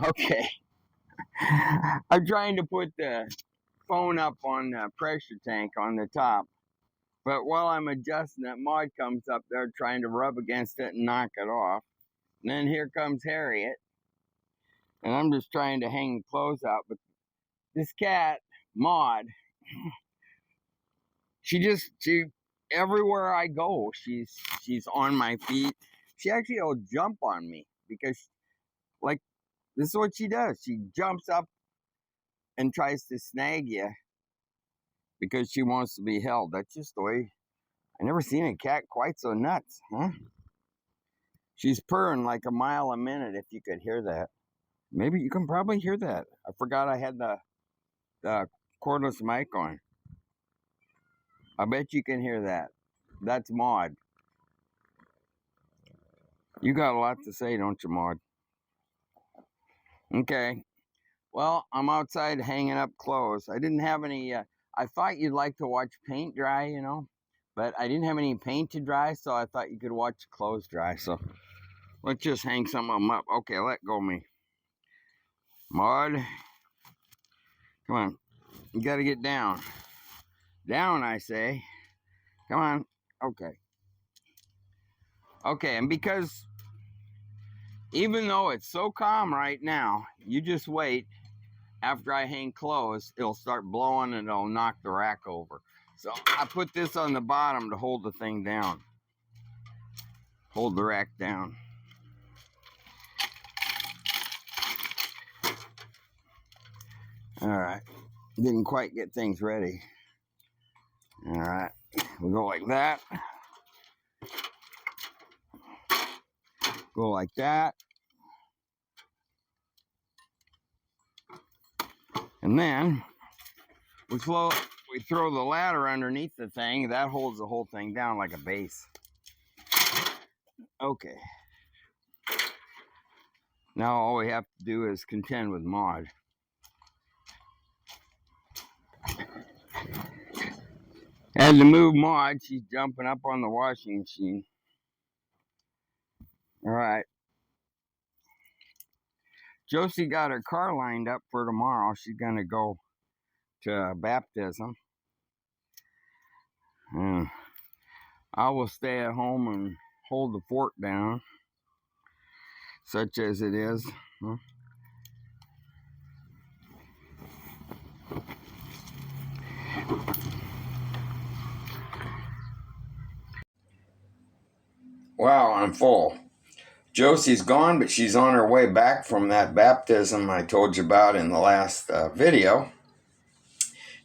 Okay. I'm trying to put the phone up on the pressure tank on the top. But while I'm adjusting it, Maud comes up there trying to rub against it and knock it off. And then here comes Harriet. And I'm just trying to hang clothes out. But this cat, Maud, she everywhere I go, she's on my feet. She actually will jump on me because like this is what she does. She jumps up and tries to snag you because she wants to be held. That's just the way. I never seen a cat quite so nuts, huh? She's purring like a mile a minute if you could hear that. Maybe you can probably hear that. I forgot I had the cordless mic on. I bet you can hear that. That's Maud. You got a lot to say, don't you, Maud? Okay. Well, I'm outside hanging up clothes. I didn't have any. I thought you'd like to watch paint dry, but I didn't have any paint to dry, so I thought you could watch clothes dry. So let's just hang some of them up. Okay, let go of me. Maud, come on. You got to get down. Down, I say. Come on. Okay. Okay, and because even though it's so calm right now, you just wait. After I hang clothes, it'll start blowing and it'll knock the rack over. So I put this on the bottom to hold the thing down. Hold the rack down. All right. Didn't quite get things ready. All right. We go like that. Go like that. And then we throw the ladder underneath the thing. That holds the whole thing down like a base. Okay. Now all we have to do is contend with Maud. Had to move Maud. She's jumping up on the washing machine. All right. Josie got her car lined up for tomorrow. She's going to go to baptism. And I will stay at home and hold the fort down, such as it is. Wow, I'm full. Josie's gone, but she's on her way back from that baptism I told you about in the last video.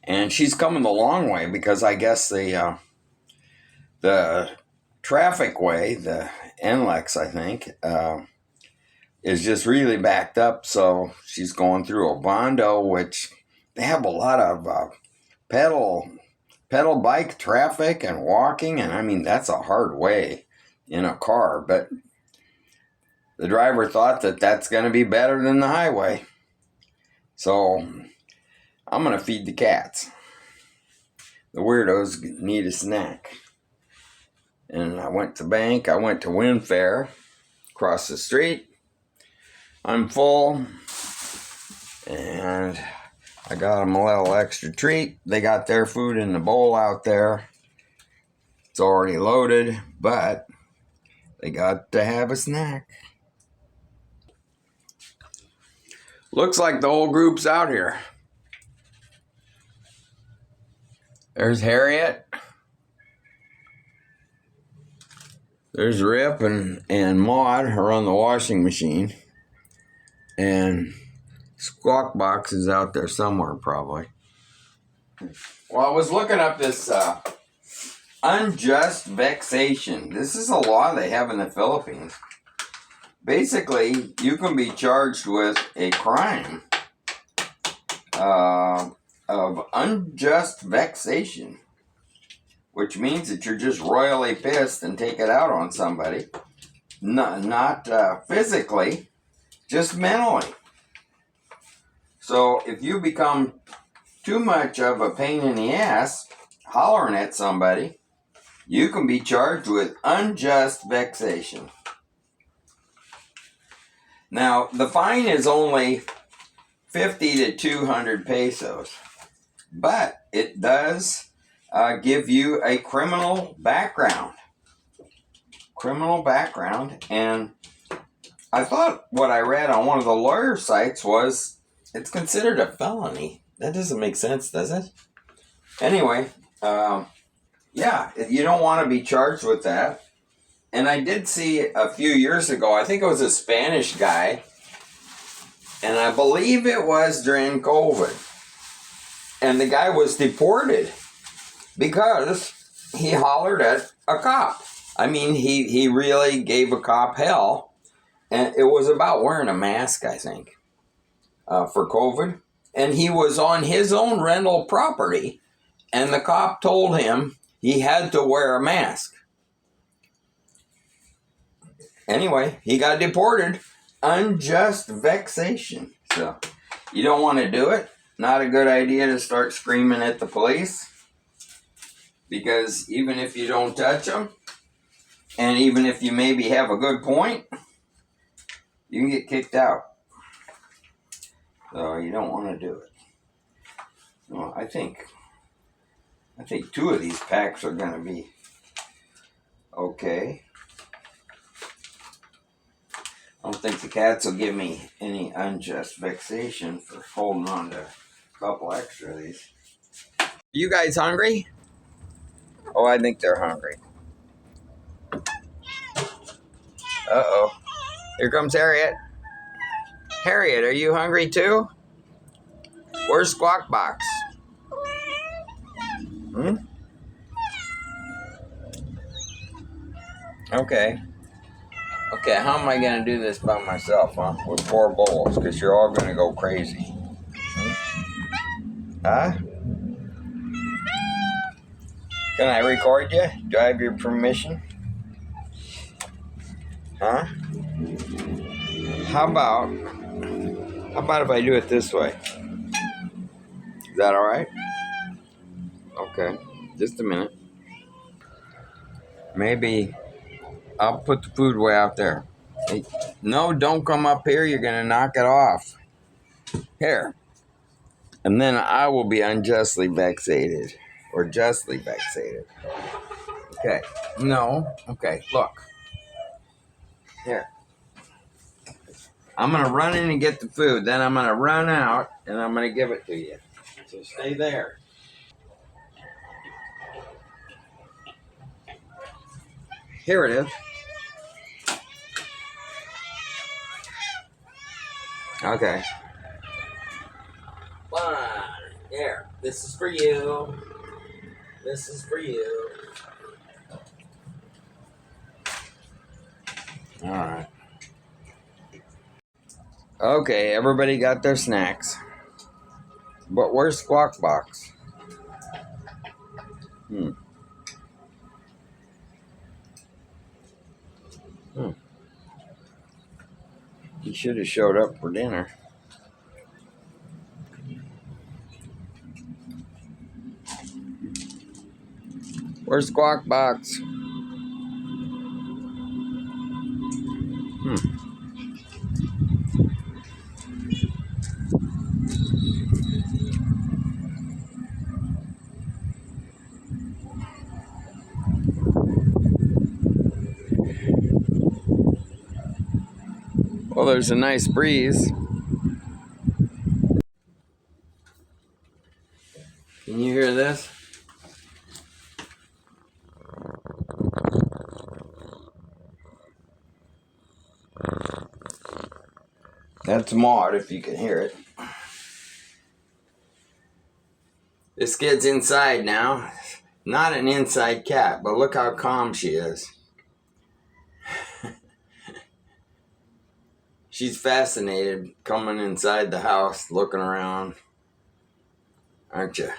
And she's coming the long way because I guess the traffic way, the NLEX, I think, is just really backed up. So she's going through Obando, which they have a lot of pedal bike traffic and walking. And I mean, that's a hard way in a car. But the driver thought that that's going to be better than the highway. So I'm going to feed the cats. The weirdos need a snack. And I went to bank. I went to Winfair across the street. I'm full. And I got them a little extra treat. They got their food in the bowl out there. It's already loaded, but they got to have a snack. Looks like the whole group's out here. There's Harriet. There's Rip and Maud are on the washing machine. And Squawk Box is out there somewhere, probably. Well, I was looking up this unjust vexation. This is a law they have in the Philippines. Basically, you can be charged with a crime of unjust vexation, which means that you're just royally pissed and take it out on somebody. Not physically, just mentally. So if you become too much of a pain in the ass hollering at somebody, you can be charged with unjust vexation. Now, the fine is only 50 to 200 pesos, but it does give you a criminal background. And I thought what I read on one of the lawyer sites was it's considered a felony. That doesn't make sense, does it? Anyway, yeah, you don't want to be charged with that. And I did see a few years ago, I think it was a Spanish guy, and I believe it was during COVID. And the guy was deported because he hollered at a cop. I mean, he really gave a cop hell. And it was about wearing a mask, I think, for COVID. And he was on his own rental property, and the cop told him he had to wear a mask. Anyway, he got deported. Unjust vexation. So, you don't want to do it. Not a good idea to start screaming at the police. Because even if you don't touch them, and even if you maybe have a good point, you can get kicked out. So you don't want to do it. Well, I think 2 of these packs are going to be okay. I don't think the cats will give me any unjust vexation for holding on to a couple extra of these. You guys hungry? Oh, I think they're hungry. Uh-oh. Here comes Harriet. Harriet, are you hungry too? Where's Squawk Box? Okay. Okay, how am I going to do this by myself, huh? With 4 bowls, because you're all going to go crazy. Huh? Can I record you? Do I have your permission? Huh? How about if I do it this way? Is that all right? Okay. Just a minute. Maybe I'll put the food way out there. Hey, no, don't come up here. You're going to knock it off. Here. And then I will be unjustly vexated. Or justly vexated. Okay. No. Okay. Look. Here. I'm going to run in and get the food. Then I'm going to run out and I'm going to give it to you. So stay there. Here it is. Okay. Come on. There. This is for you. This is for you. All right. Okay, everybody got their snacks. But where's Squawk Box? He should have showed up for dinner. Where's Squawk Box? Well, there's a nice breeze. Can you hear this? That's Maud, if you can hear it. This kid's inside now. Not an inside cat, but look how calm she is. She's fascinated coming inside the house, looking around. Aren't you?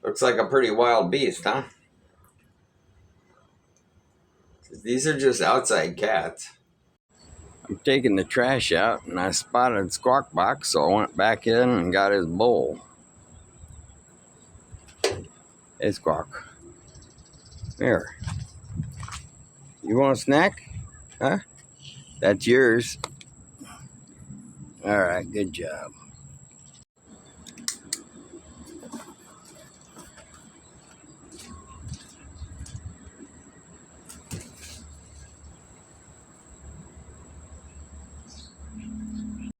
Looks like a pretty wild beast, huh? These are just outside cats. I'm taking the trash out, and I spotted Squawk Box, so I went back in and got his bowl. Hey, Squawk. There. You want a snack? Huh? That's yours. All right, good job.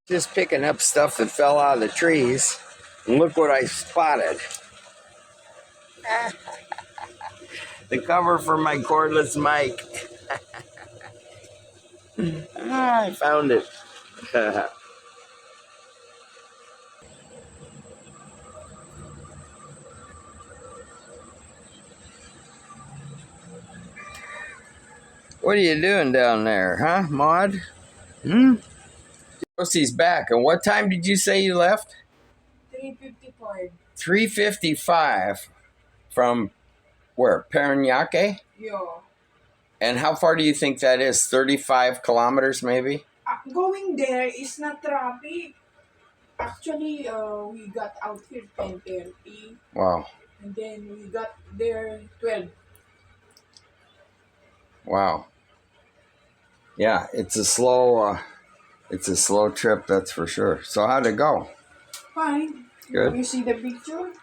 Just picking up stuff that fell out of the trees. And look what I spotted. The cover for my cordless mic. I found it. What are you doing down there, huh, Maud? Hmm? Josie's back. And what time did you say you left? 3:55. 3:55 from where? Parañaque? Yeah. And how far do you think that is? 35 kilometers, maybe? Going there is not traffic. Actually, we got out here 10:30. Wow. And then we got there 12. Wow. Yeah, it's a slow trip, that's for sure. So how'd it go? Fine. Good. You see the picture?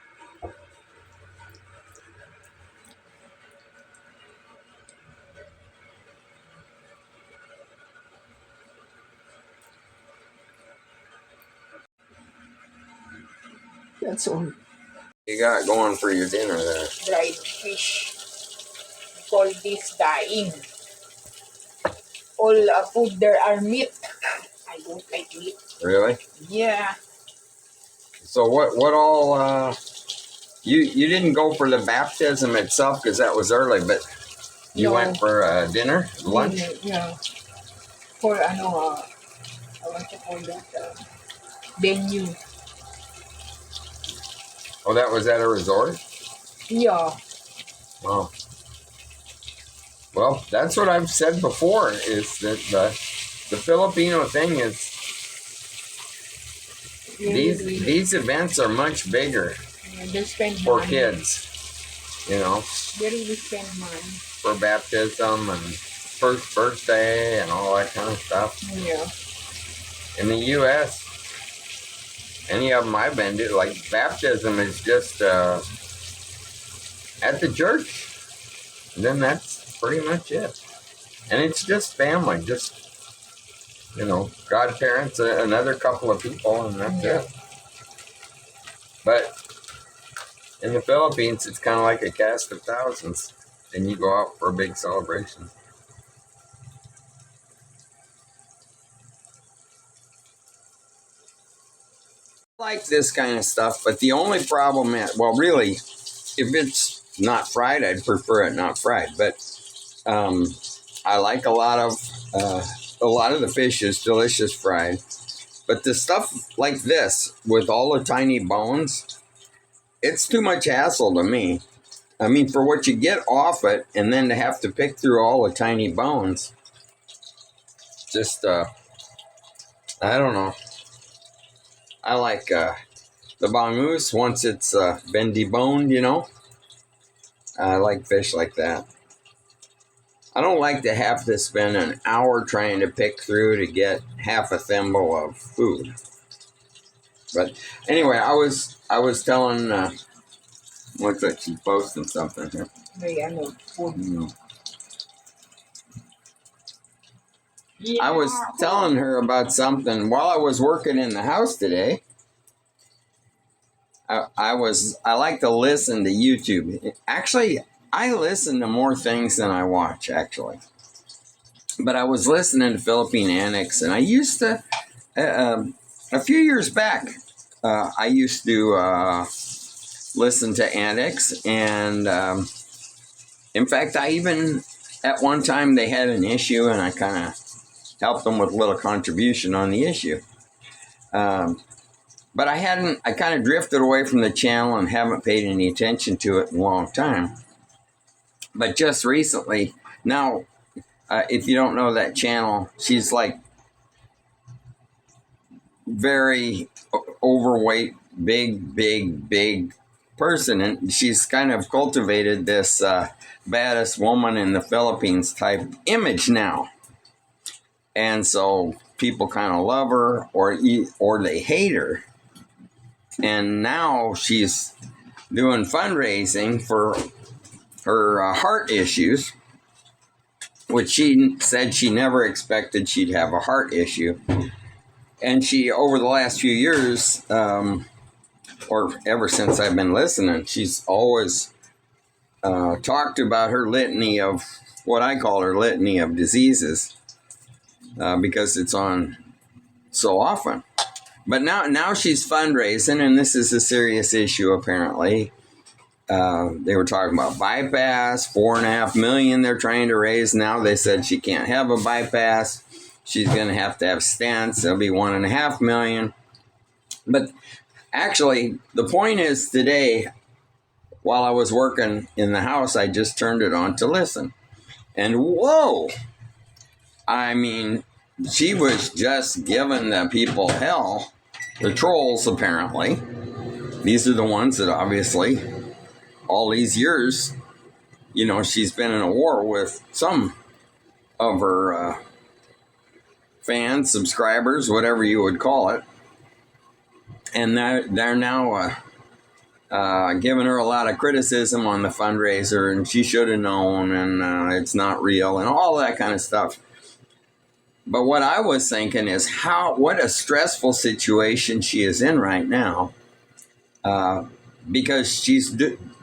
That's all. You got going for your dinner there? Dried fish. We call this daing. All food there are meat. I don't like meat. Really? Yeah. So what all you didn't go for the baptism itself because that was early, but you No. went for dinner, lunch? Yeah. For I want to call that venue. Oh, that was at a resort? Yeah. Wow. Well, that's what I've said before, is that the Filipino thing is these events are much bigger They spend for money. kids, you know, They really spend money. for baptism and first birthday and all that kind of stuff. Yeah. In the U.S., any of them I've been to, like baptism is just at the church. And then that's pretty much it. And it's just family, just, godparents, another couple of people, and that's it. But in the Philippines, it's kind of like a cast of thousands. And you go out for a big celebration. I like this kind of stuff, but the only problem is, well, really, if it's not fried, I'd prefer it not fried. But I like a lot of the fish is delicious fried. But the stuff like this with all the tiny bones, it's too much hassle to me. I mean, for what you get off it, and then to have to pick through all the tiny bones, just I don't know. I like the bangus once it's been deboned, I like fish like that. I don't like to have to spend an hour trying to pick through to get half a thimble of food. But anyway, I was telling, looks like she's posting something here. I was telling her about something while I was working in the house today. I like to listen to YouTube. Actually, I listen to more things than I watch, actually. But I was listening to Philippine Annex, and I used to, a few years back, I used to listen to Annex, and in fact, I even, at one time, they had an issue, and I kind of helped them with a little contribution on the issue. But I kind of drifted away from the channel and haven't paid any attention to it in a long time. But just recently, now, if you don't know that channel, she's like very overweight, big person, and she's kind of cultivated this baddest woman in the Philippines type image now, and so people kind of love her or they hate her. And now she's doing fundraising for her heart issues, which she said she never expected she'd have a heart issue. And she, over the last few years, or ever since I've been listening, she's always talked about her litany of what I call her litany of diseases, because it's on so often. But now she's fundraising, and this is a serious issue apparently. They were talking about bypass, $4.5 million they're trying to raise. Now they said she can't have a bypass. She's going to have stents. It'll be $1.5 million. But actually, the point is today, while I was working in the house, I just turned it on to listen. And whoa! I mean, she was just giving the people hell. The trolls, apparently. These are the ones that obviously, all these years, she's been in a war with some of her fans, subscribers, whatever you would call it. And they're now giving her a lot of criticism on the fundraiser, and she should have known, and it's not real, and all that kind of stuff. But what I was thinking is what a stressful situation she is in right now, because she's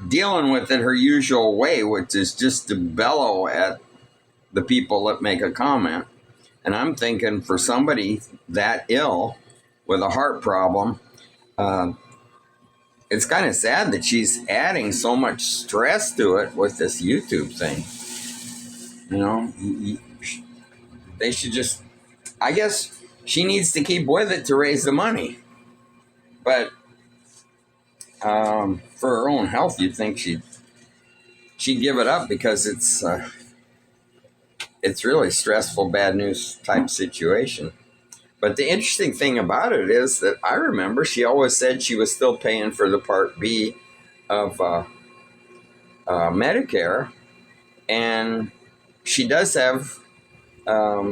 dealing with it her usual way, which is just to bellow at the people that make a comment. And I'm thinking, for somebody that ill with a heart problem, it's kind of sad that she's adding so much stress to it with this YouTube thing. They should just, I guess she needs to keep with it to raise the money. But for her own health, you'd think she'd give it up, because it's really stressful, bad news type situation. But the interesting thing about it is that I remember she always said she was still paying for the Part B of Medicare, and she does have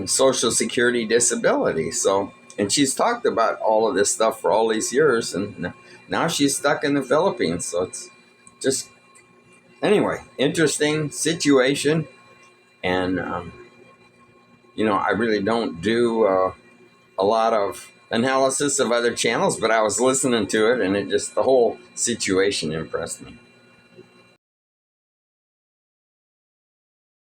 Social Security disability. So, and she's talked about all of this stuff for all these years, and now she's stuck in the Philippines. So it's just, anyway, interesting situation. And I really don't do a lot of analysis of other channels, but I was listening to it, and the whole situation impressed me.